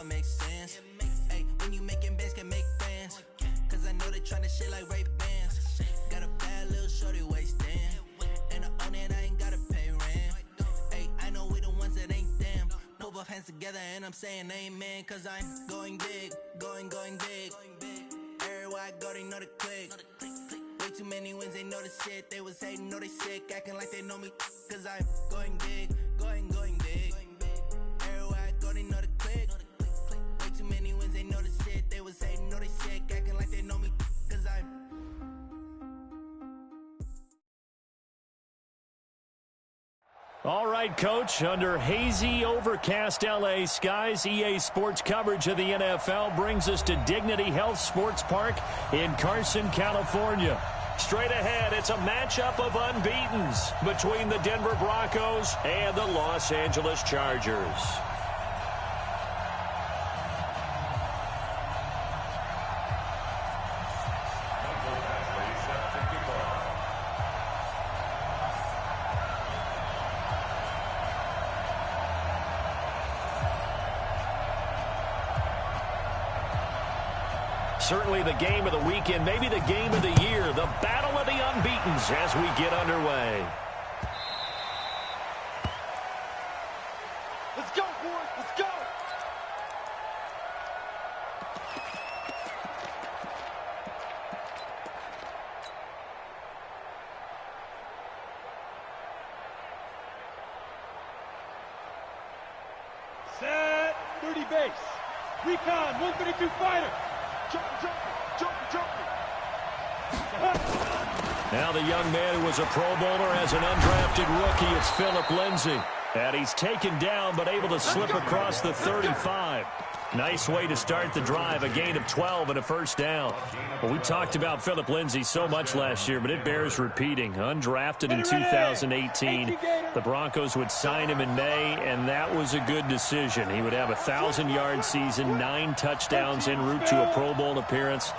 it makes sense. Hey, when you making bands, can make friends. Cause I know they tryna shit like Ray-Bans. Got a bad little shorty wasting. And I own it, I ain't gotta pay rent. Hey, I know we the ones that ain't them. Put both hands together and I'm saying amen. Cause I'm going big, going big. Everywhere I go, they know the click. Way too many wins, they know the shit. They was hating, know they sick, acting like they know me. Cause I'm going big, going big. Everywhere I go, they know the click. Way too many wins, they know the shit. They was hating, know they sick, acting like they know me. Cause I'm All right, Coach, under hazy, overcast L.A. skies, EA Sports coverage of the NFL brings us to Dignity Health Sports Park in Carson, California. Straight ahead, it's a matchup of unbeatens between the Denver Broncos and the Los Angeles Chargers. Certainly the game of the weekend, maybe the game of the year, the battle of the unbeatens as we get underway. Let's go, boys, let's go! Set, 30 base. Recon, 132 fighter. Now the young man who was a Pro Bowler as an undrafted rookie, it's Phillip Lindsay. And he's taken down but able to slip across the 35. Nice way to start the drive, a gain of 12 and a first down. Well, we talked about Phillip Lindsay so much last year, but it bears repeating. Undrafted in 2018, the Broncos would sign him in May, and that was a good decision. He would have a 1,000-yard season, 9 touchdowns en route to a Pro Bowl appearance.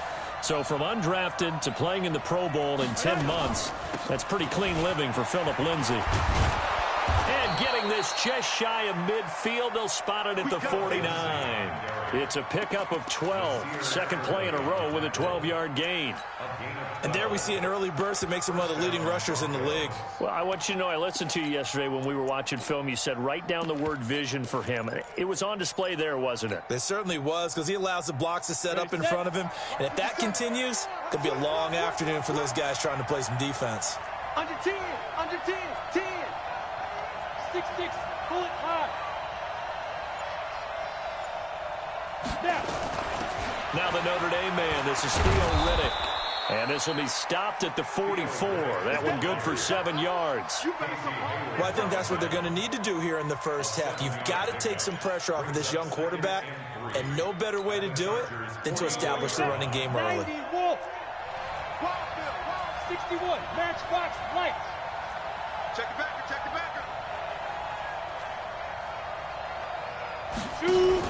So from undrafted to playing in the Pro Bowl in 10 months, that's pretty clean living for Phillip Lindsay. And getting this just shy of midfield, they'll spot it at the 49. It's a pickup of 12. Second play in a row with a 12-yard gain. And there we see an early burst that makes him one of the leading rushers in the league. Well, I want you to know, I listened to you yesterday when we were watching film. You said write down the word vision for him. It was on display there, wasn't it? It certainly was, because he allows the blocks to set up in front of him. And if that continues, it'll be a long afternoon for those guys trying to play some defense. Under 10, 10. 6-6, bullet high. Now the Notre Dame man, this is Theo Riddick. And this will be stopped at the 44. That one good for 7 yards. Well, I think that's what they're going to need to do here in the first half. You've got to take some pressure off of this young quarterback, and no better way to do it than to establish the running game early. 61, matchbox lights. Check the backer, check the backer. Shoot.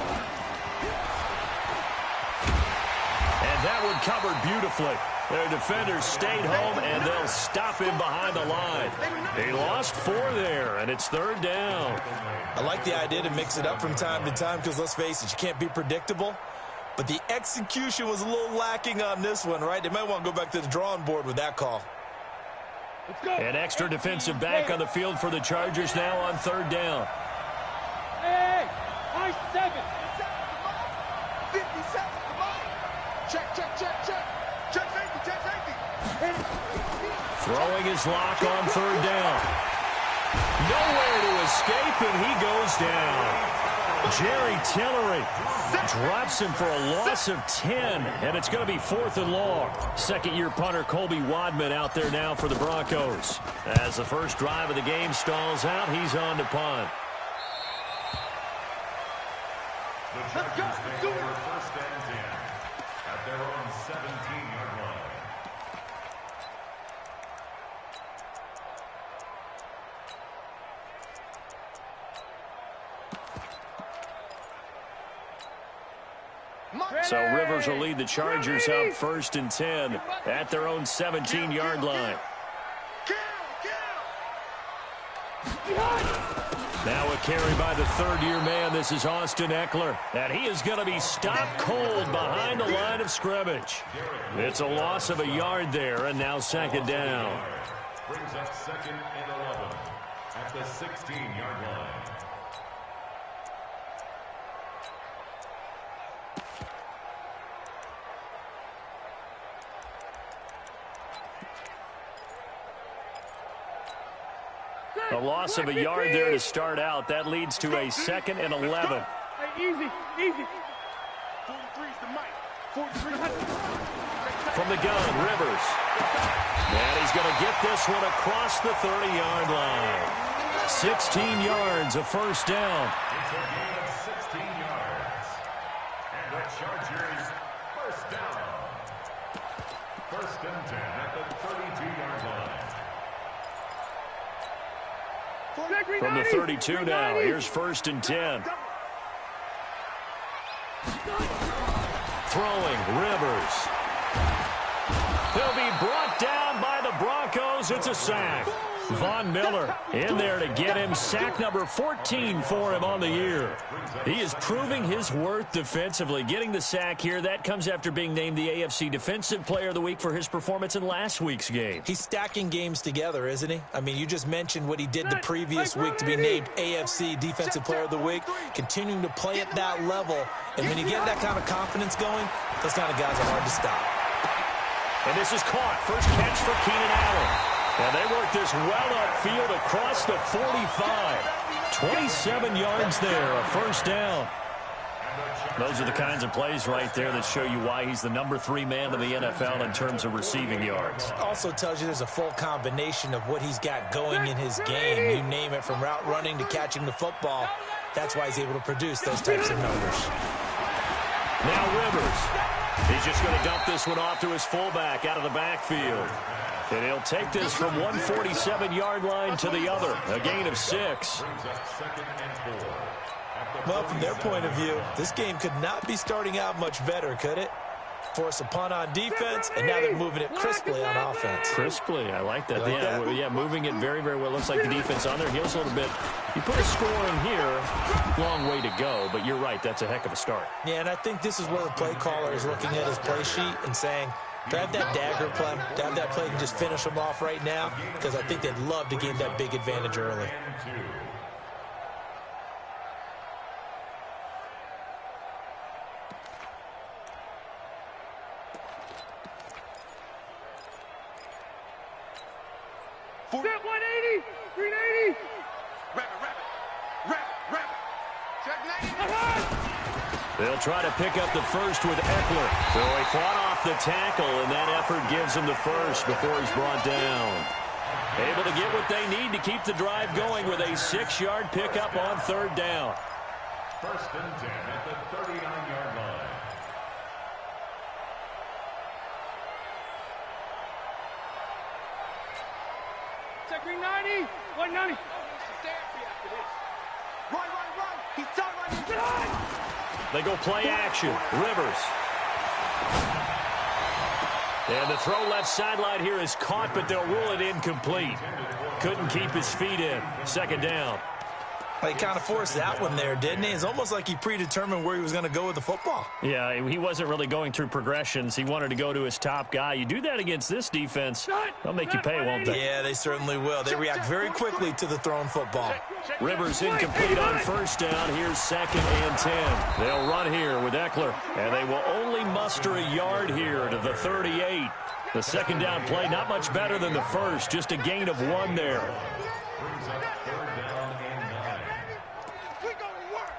And that one covered beautifully. Their defenders stayed home, and they'll stop him behind the line. They lost 4 there, and it's 3rd down. I like the idea to mix it up from time to time because, let's face it, you can't be predictable. But the execution was a little lacking on this one, right? They might want to go back to the drawing board with that call. An extra defensive back on the field for the Chargers now on 3rd down. Hey, high 7. 57, come on. Check. Check safety. Throwing his lock on 3rd down. Nowhere to escape, and he goes down. Jerry Tillery drops him for a loss of 10, and it's going to be 4th and long. Second-year punter Colby Wadman out there now for the Broncos. As the first drive of the game stalls out, he's on to punt. Let's go. Let's do it. First and 10 at their own 17-yard line. So Rivers will lead the Chargers up 1st and 10 at their own 17-yard line. Now a carry by the third-year man. This is Austin Eckler. And he is going to be stopped cold behind the line of scrimmage. It's a loss of a yard there, and now second down. Brings up 2nd and 11 at the 16-yard line. A loss of a yard there to start out. That leads to a 2nd and 11. Easy. 43's the mic. 43. From the gun, Rivers. And he's going to get this one across the 30-yard line. 16 yards, a first down. It's a gain of 16 yards. And the Chargers first down. 1st and 10 at the 32-yard line. From the 32 now, here's 1st and 10. Throwing, Rivers. He'll be brought down by the Broncos. It's a sack. Von Miller in there to get him. Sack number 14 for him on the year. He is proving his worth defensively. Getting the sack here, that comes after being named the AFC Defensive Player of the Week for his performance in last week's game. He's stacking games together, isn't he? I mean, you just mentioned what he did the previous week to be named AFC Defensive Player of the Week, continuing to play at that level. And when you get that kind of confidence going, those kind of guys are hard to stop. And this is caught. First catch for Keenan Allen. And they work this well upfield across the 45. 27 yards there, a first down. Those are the kinds of plays right there that show you why he's the number 3 man in the NFL in terms of receiving yards. Also tells you there's a full combination of what he's got going in his game. You name it, from route running to catching the football. That's why he's able to produce those types of numbers. Now Rivers. He's just going to dump this one off to his fullback out of the backfield. And he'll take this from 147-yard line to the other. A gain of 6. Well, from their point of view, this game could not be starting out much better, could it? Force a punt on defense, and now they're moving it crisply on offense. Crisply, I like that. Like that? Yeah, moving it very, very well. Looks like the defense on their heels a little bit. You put a score in here, long way to go, but you're right, that's a heck of a start. Yeah, and I think this is where the play caller is looking at his play sheet and saying, to have that dagger play, to have that play and just finish them off right now, because I think they'd love to gain that big advantage early. Set 180, 380. Rabbit. Check 90. They'll try to pick up the first with Eckler. So he fought off the tackle, and that effort gives him the first before he's brought down. Able to get what they need to keep the drive going with a 6-yard pickup on 3rd down. 1st and 10 at the 39-yard line. Check 390, 190. Run. He's done. They go play action. Rivers. And the throw left sideline here is caught, but they'll rule it incomplete. Couldn't keep his feet in. 2nd down. He kind of forced that one there, didn't he? It's almost like he predetermined where he was going to go with the football. Yeah, he wasn't really going through progressions. He wanted to go to his top guy. You do that against this defense, they'll make you pay, won't they? Yeah, they certainly will. They react very quickly to the thrown football. Rivers incomplete on 1st down. Here's 2nd and 10. They'll run here with Eckler, and they will only muster a yard here to the 38. The 2nd down play, not much better than the first, just a gain of 1 there. Brings up 3rd down and 9. We're going to work.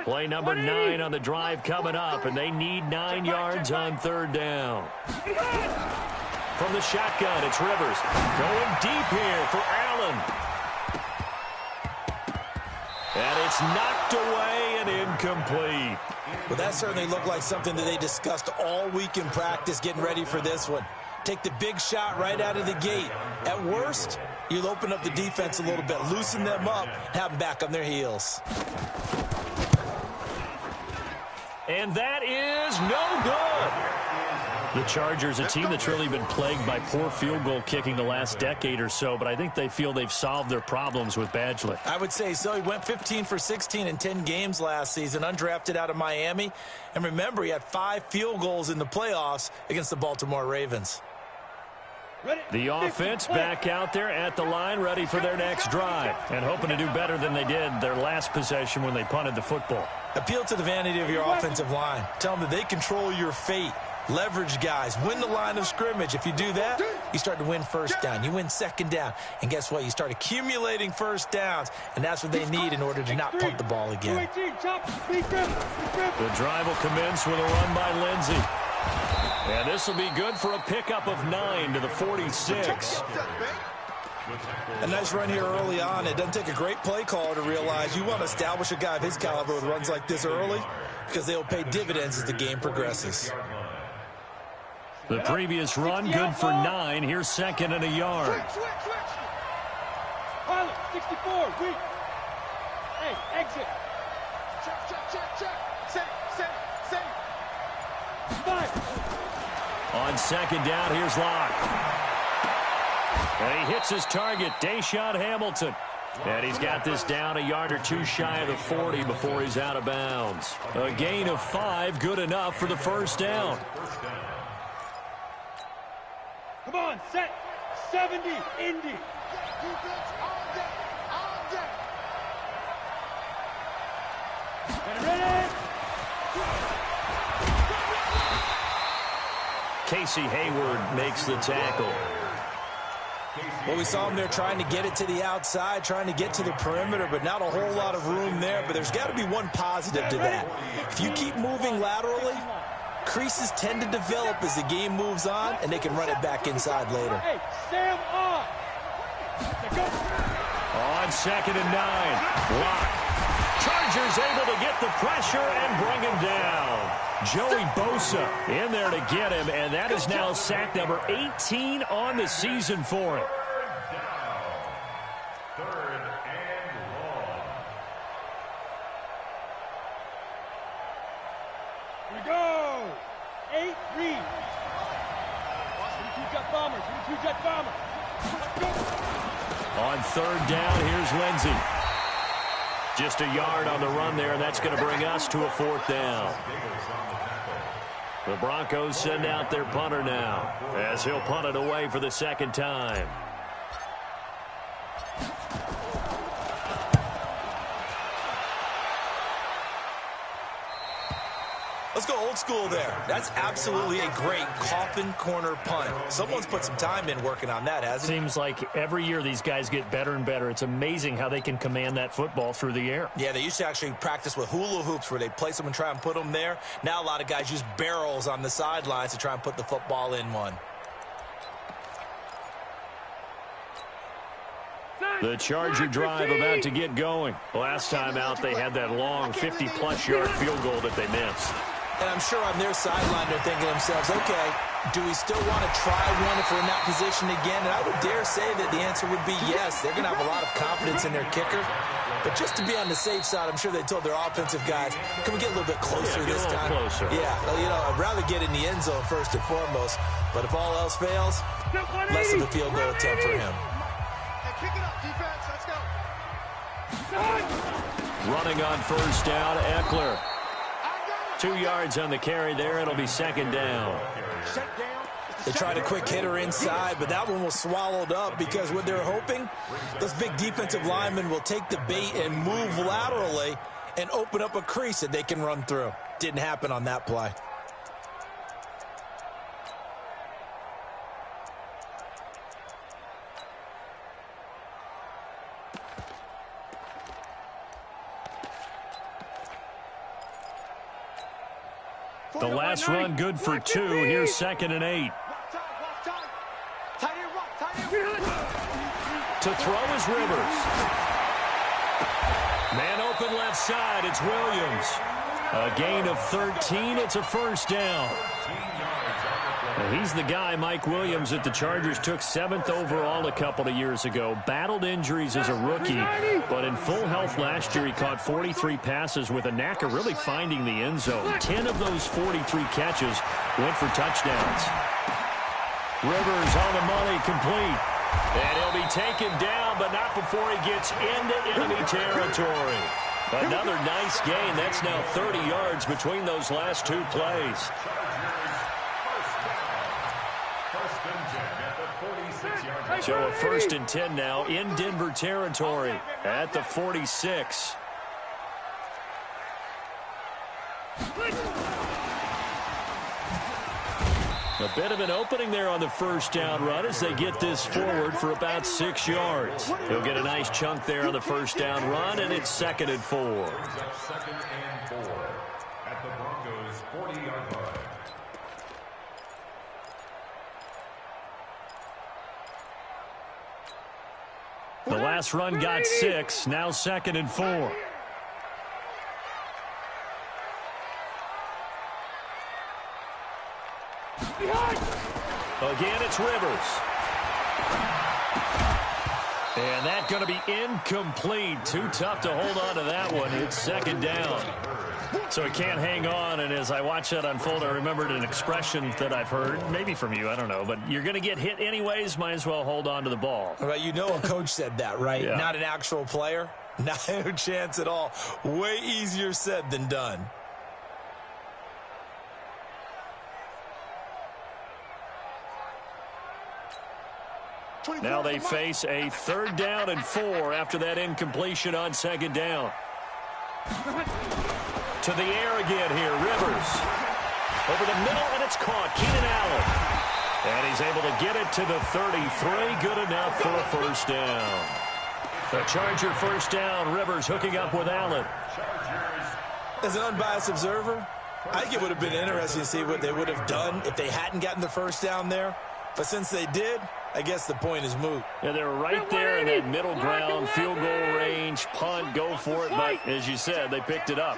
Play number 9 on the drive coming up, and they need 9 yards on 3rd down. From the shotgun, it's Rivers. Going deep here for Allen. And it's knocked away and incomplete. Well, that certainly looked like something that they discussed all week in practice getting ready for this one. Take the big shot right out of the gate. At worst, you'll open up the defense a little bit, loosen them up, have them back on their heels. And that is no good. The Chargers, a team that's really been plagued by poor field goal kicking the last decade or so, but I think they feel they've solved their problems with Badgley. I would say so. He went 15 for 16 in 10 games last season, undrafted out of Miami. And remember, he had 5 field goals in the playoffs against the Baltimore Ravens. The offense back out there at the line, ready for their next drive, and hoping to do better than they did their last possession when they punted the football. Appeal to the vanity of your offensive line. Tell them that they control your fate. Leverage guys. Win the line of scrimmage. If you do that, you start to win first down. You win second down. And guess what? You start accumulating first downs, and that's what they need in order to not punt the ball again. The drive will commence with a run by Lindsey. And this will be good for a pickup of 9 to the 46. A nice run here early on. It doesn't take a great play caller to realize you want to establish a guy of his caliber with runs like this early because they'll pay dividends as the game progresses. The previous run, good for 9. Here's second and a yard. Pilot, 64, weak. Hey, exit. Check. Safe. 5. On second down, here's Locke. And he hits his target, Deshaun Hamilton. And he's got this down a yard or two shy of the 40 before he's out of bounds. A gain of 5, good enough for the first down. Come on, set. 70, Indy. Ready? Casey Hayward makes the tackle. Well, we saw him there trying to get it to the outside, trying to get to the perimeter, but not a whole lot of room there. But there's got to be one positive to that. If you keep moving laterally, creases tend to develop as the game moves on, and they can run it back inside later. Hey, Sam on. On second and 9, Locke. Chargers able to get the pressure and bring him down. Joey Bosa in there to get him, and that is now sack number 18 on the season for him. Third and long. Here we go. 8 read. 22 jet bomber. On third down, here's Lindsey. Just a yard on the run there, and that's going to bring us to a 4th down. The Broncos send out their punter now, as he'll punt it away for the second time. Let's go old school there. That's absolutely a great coffin corner punt. Someone's put some time in working on that, hasn't he? Seems like every year these guys get better and better. It's amazing how they can command that football through the air. Yeah, they used to actually practice with hula hoops where they place them and try and put them there. Now a lot of guys use barrels on the sidelines to try and put the football in one. The Charger drive about to get going. Last time out, they had that long 50-plus yard field goal that they missed. And I'm sure on their sideline they're thinking to themselves, okay, do we still want to try one if we're in that position again? And I would dare say that the answer would be yes. They're going to have a lot of confidence in their kicker. But just to be on the safe side, I'm sure they told their offensive guys, can we get a little bit closer this time? Closer. Yeah, well, you know, I'd rather get in the end zone first and foremost. But if all else fails, less of a field goal attempt for him. Kick it up, defense. Let's go. Running on first down, Eckler. 2 yards on the carry there. It'll be second down. They tried a quick hitter inside, but that one was swallowed up because what they're hoping, those big defensive linemen will take the bait and move laterally and open up a crease that they can run through. Didn't happen on that play. The last run good for 2. Here's second and 8. To throw is Rivers. Man open left side. It's Williams. A gain of 13. It's a first down. 15 yards on He's the guy, Mike Williams, that the Chargers took 7th overall a couple of years ago. Battled injuries as a rookie, but in full health last year, he caught 43 passes with a knack of really finding the end zone. 10 of those 43 catches went for touchdowns. Rivers on the money, complete. And he'll be taken down, but not before he gets into enemy territory. Another nice gain. That's now 30 yards between those last two plays. So a 1st and 10 now in Denver territory at the 46. A bit of an opening there on the 1st down run as they get this forward for about 6 yards. He'll get a nice chunk there on the 1st down run, and it's 2nd and 4. 2nd and 4 at the Broncos' 40-yard line. The last run got 6, now 2nd and 4. Again, it's Rivers. And that's going to be incomplete. Too tough to hold on to that one. It's 2nd down. So he can't hang on, and as I watch that unfold, I remembered an expression that I've heard, maybe from you, I don't know, but you're going to get hit anyways, might as well hold on to the ball. Well, you know a coach said that, right? Yeah. Not an actual player. Not a chance at all. Way easier said than done. Now they face a 3rd down and 4 after that incompletion on 2nd down. To the air again here, Rivers. Over the middle, and it's caught. Keenan Allen. And he's able to get it to the 33. Good enough for a 1st down. The Charger 1st down. Rivers hooking up with Allen. As an unbiased observer, I think it would have been interesting to see what they would have done if they hadn't gotten the 1st down there. But since they did, I guess the point is moot. Yeah, they were right there in that middle ground, field goal range, punt, go for it. But as you said, they picked it up.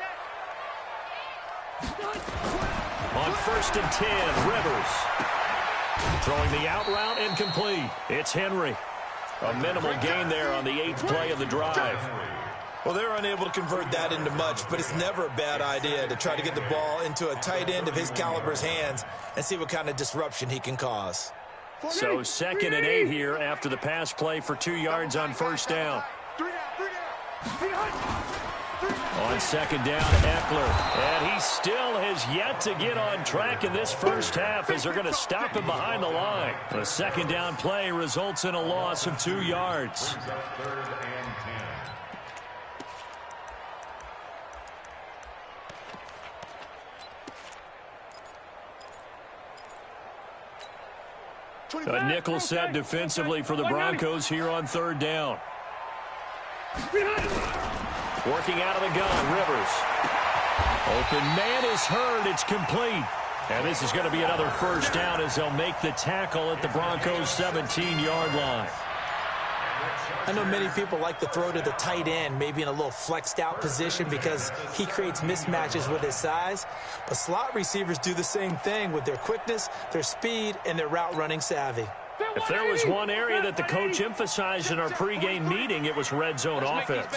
On 1st and 10, Rivers. Throwing the out route, incomplete. It's Henry. A minimal gain there on the 8th play of the drive. Well, they're unable to convert that into much, but it's never a bad idea to try to get the ball into a tight end of his caliber's hands and see what kind of disruption he can cause. So 2nd and 8 here after the pass play for 2 yards on 1st down. On 2nd down, Eckler. And he still has yet to get on track in this first half as they're going to stop him behind the line. The 2nd down play results in a loss of 2 yards. 3rd and 10. A nickel set defensively for the Broncos here on 3rd down. Working out of the gun, Rivers. Open man is heard. It's complete. And this is going to be another 1st down as they'll make the tackle at the Broncos' 17-yard line. I know many people like to throw to the tight end, maybe in a little flexed out position because he creates mismatches with his size. But slot receivers do the same thing with their quickness, their speed, and their route running savvy. If there was one area that the coach emphasized in our pregame meeting, it was red zone offense.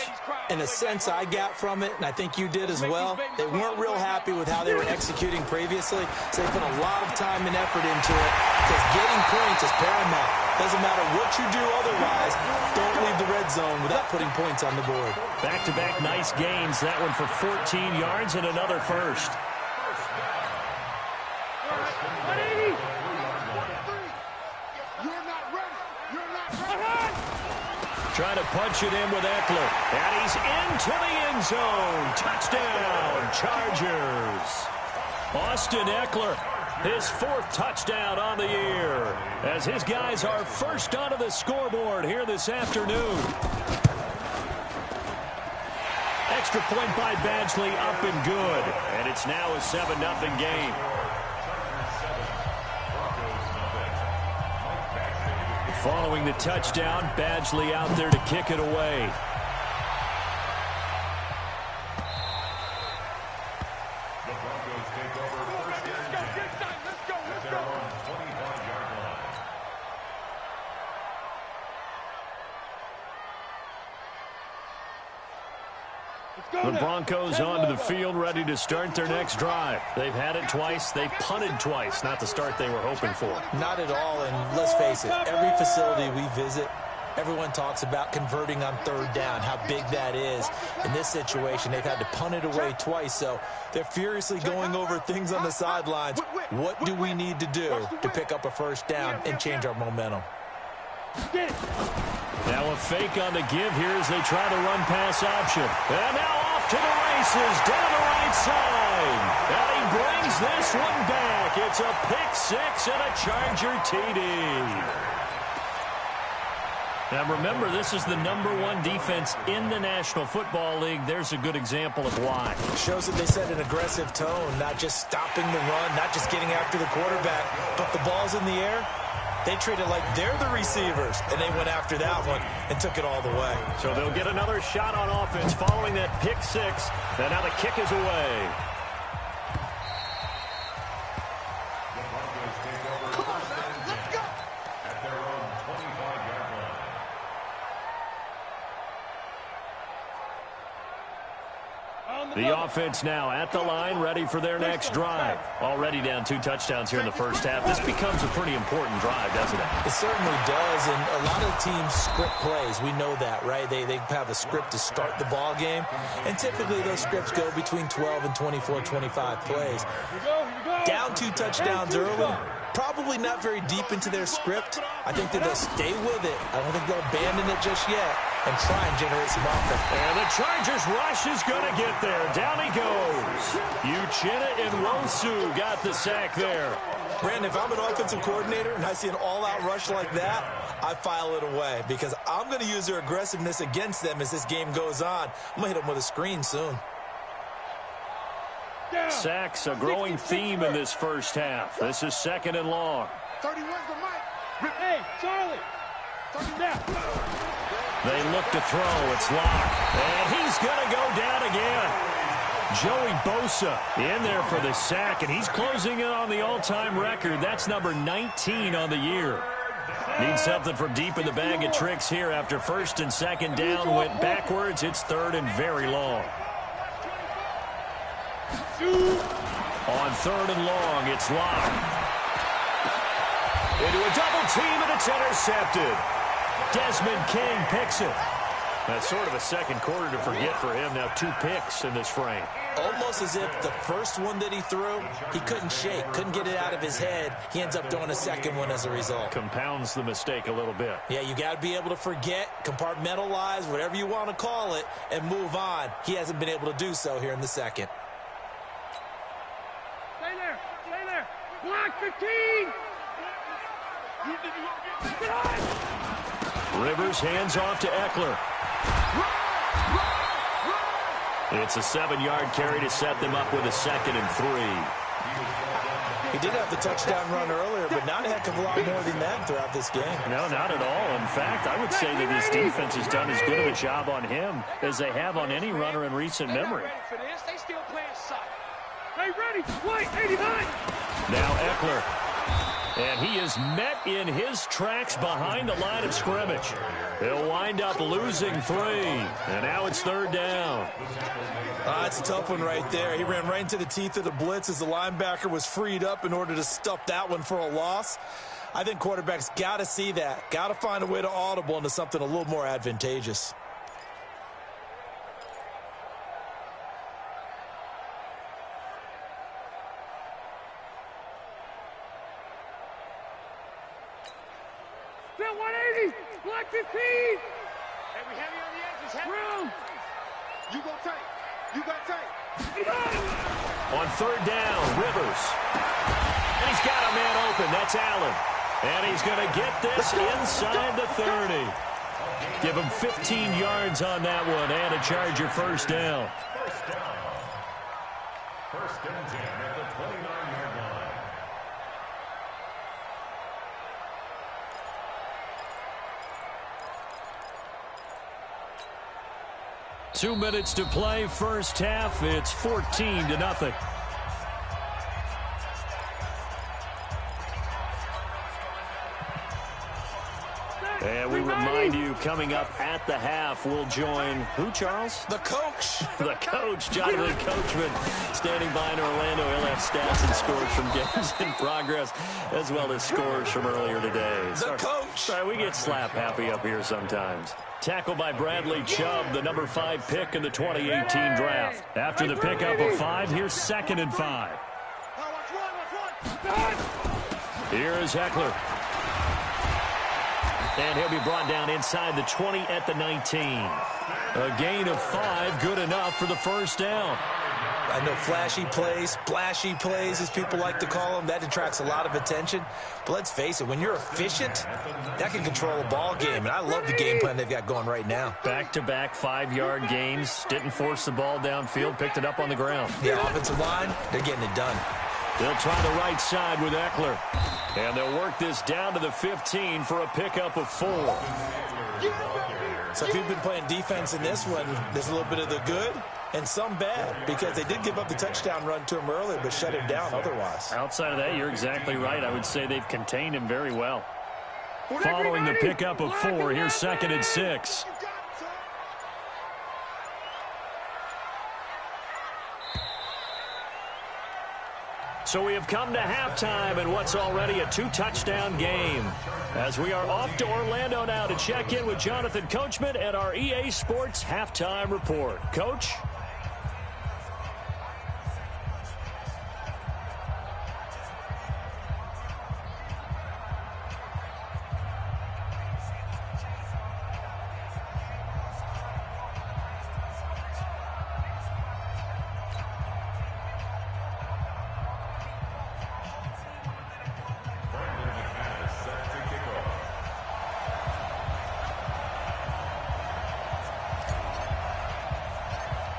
In a sense I got from it, and I think you did as well, they weren't real happy with how they were executing previously, so they put a lot of time and effort into it because getting points is paramount. Doesn't matter what you do otherwise, don't leave the red zone without putting points on the board. Back-to-back nice gains, that one for 14 yards and another 1st. Trying to punch it in with Eckler. And he's into the end zone. Touchdown, Chargers. Austin Eckler, his 4th touchdown on the year, as his guys are first onto the scoreboard here this afternoon. Extra point by Badgley, up and good. And it's now a 7-0 game. Following the touchdown, Badgley out there to kick it away. The Broncos take over 1st and 10 at their own The Broncos onto the field, ready to start their next drive. They've had it twice. They've punted twice. Not the start they were hoping for. Not at all, and let's face it, every facility we visit, everyone talks about converting on third down, how big that is. In this situation, they've had to punt it away twice, so they're furiously going over things on the sidelines. What do we need to do to pick up a first down and change our momentum? Now a fake on the give here as they try the run-pass option. And now off to the races, down the right side. And he brings this one back. It's a pick-6 and a Charger TD. Now remember, this is the #1 defense in the National Football League. There's a good example of why. Shows that they set an aggressive tone, not just stopping the run, not just getting after the quarterback, but the ball's in the air. They treat it like they're the receivers, and they went after that one and took it all the way. So they'll get another shot on offense following that pick-6, and now the kick is away. The Broncos take over first and 10 at their own 25-yard line. The offense now at the line, ready for their next drive. Already down 2 touchdowns here in the first half. This becomes a pretty important drive, doesn't it? It certainly does, and a lot of teams script plays. We know that, right? They have a script to start the ball game, and typically those scripts go between 12 and 24, 25 plays. Down 2 touchdowns early, probably not very deep into their script. I think that they'll stay with it. I don't think they'll abandon it just yet and try and generate some offense. And the Chargers rush is going to get there. Down he goes. Uchenna and Wosu got the sack there. Brandon, if I'm an offensive coordinator and I see an all-out rush like that, I file it away because I'm going to use their aggressiveness against them as this game goes on. I'm going to hit them with a screen soon. Sacks, a growing theme in this first half. This is 2nd and long. 31's the mic. Hey, Charlie. 30 down. They look to throw. It's locked. And he's going to go down again. Joey Bosa in there for the sack, and he's closing in on the all-time record. That's number 19 on the year. Need something from deep in the bag of tricks here after 1st and 2nd down went backwards. It's 3rd and very long. On 3rd and long, it's locked. Into a double team, and it's intercepted. Desmond King picks it. That's sort of a second quarter to forget for him. Now 2 picks in this frame. Almost as if the first one that he threw, he couldn't shake, couldn't get it out of his head. He ends up throwing a second one as a result. Compounds the mistake a little bit. Yeah, you got to be able to forget, compartmentalize, whatever you want to call it, and move on. He hasn't been able to do so here in the second. Stay there. Stay there. Block 15. Get on. Rivers hands off to Eckler. It's a 7-yard carry to set them up with a 2nd and 3. He did have the touchdown run earlier, but not a heck of a lot more than that throughout this game. No, not at all. In fact, I would say that this defense has done as good of a job on him as they have on any runner in recent memory. They still playing soft. Hey, ready. White, 89. Now Eckler. And he is met in his tracks behind the line of scrimmage. He'll wind up losing 3. And now it's 3rd down. That's a tough one right there. He ran right into the teeth of the blitz as the linebacker was freed up in order to stuff that one for a loss. I think quarterbacks got to see that. Got to find a way to audible into something a little more advantageous. Bill 180. Black 15. Hey, we heavy on the edges. Room. You go tight. You got tight. On 3rd down, Rivers. And he's got a man open. That's Allen. And he's going to get this inside the 30. Give him 15 yards on that one and a Charger first down. First down. 1st and 10 at the 29-yard line. 2 minutes to play, first half. It's 14-0. And we remind you, coming up at the half, we'll join who, Charles? The coach. The coach, Jonathan Coachman, standing by in Orlando. He'll have stats and scores from games in progress, as well as scores from earlier today. The coach. Sorry, we get slap happy up here sometimes. Tackled by Bradley Chubb, the number 5 pick in the 2018 draft. After the pickup of 5, here's 2nd and 5. Here is Eckler. And he'll be brought down inside the 20 at the 19. A gain of 5, good enough for the first down. I know flashy plays, splashy plays, as people like to call them, that attracts a lot of attention. But let's face it, when you're efficient, that can control a ball game. And I love the game plan they've got going right now. Back-to-back 5-yard gains. Didn't force the ball downfield, picked it up on the ground. The offensive line, they're getting it done. They'll try the right side with Eckler. And they'll work this down to the 15 for a pickup of 4. So if you've been playing defense in this one, there's a little bit of the good and some bad, because they did give up the touchdown run to him earlier, but shut him down otherwise. Outside of that, you're exactly right. I would say they've contained him very well. Following the pickup of 4, here's 2nd and 6. So we have come to halftime in what's already a 2-touchdown game. As we are off to Orlando now to check in with Jonathan Coachman and our EA Sports Halftime Report. Coach?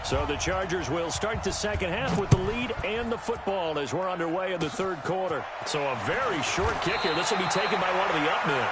So the Chargers will start the second half with the lead and the football as we're underway in the 3rd quarter. So a very short kick here. This will be taken by one of the up men.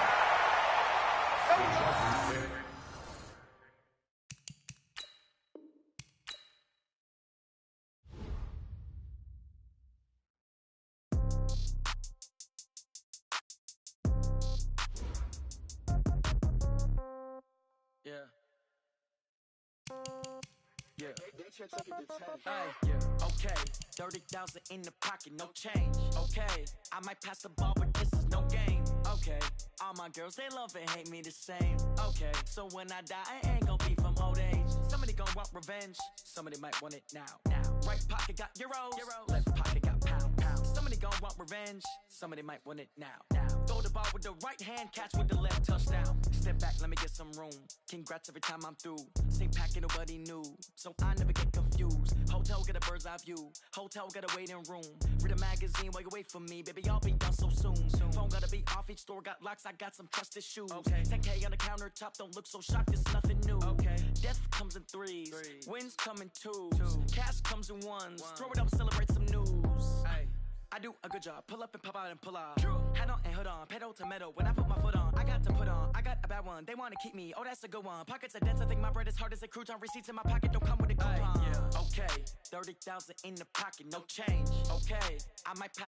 Okay, 30,000 in the pocket, no change. Okay, I might pass the ball, but this is no game. Okay, all my girls, they love and hate me the same. Okay, so when I die, I ain't gonna be from old age. Somebody gonna want revenge, somebody might want it now. Right pocket got euros, left pocket got pounds. Somebody gonna want revenge, somebody might want it now. Throw the ball with the right hand, catch with the left, touchdown. Step back, let me get some room. Congrats every time I'm through. Same packet, nobody knew, so I never get confused. Hotel get a bird's eye view. Hotel got a waiting room. Read a magazine while you wait for me, baby. I'll be done so soon. Phone gotta be off. Each store got locks. I got some trusted shoes. Okay. 10K on the countertop. Don't look so shocked. It's nothing new. Okay. Death comes in 3s. Wins come in 2s. Cash comes in 1s. Throw it up, celebrate some news. Ay. I do a good job. Pull up and pop out and pull out. Head on and hood on. Pedal to metal. When I put my foot on, I got to put on. I got a bad one. They want to keep me. Oh, that's a good one. Pockets are dense. I think my bread is hard as a crouton. Receipts in my pocket don't come with a coupon. Okay. 30,000 in the pocket. No change. Okay. I might pass.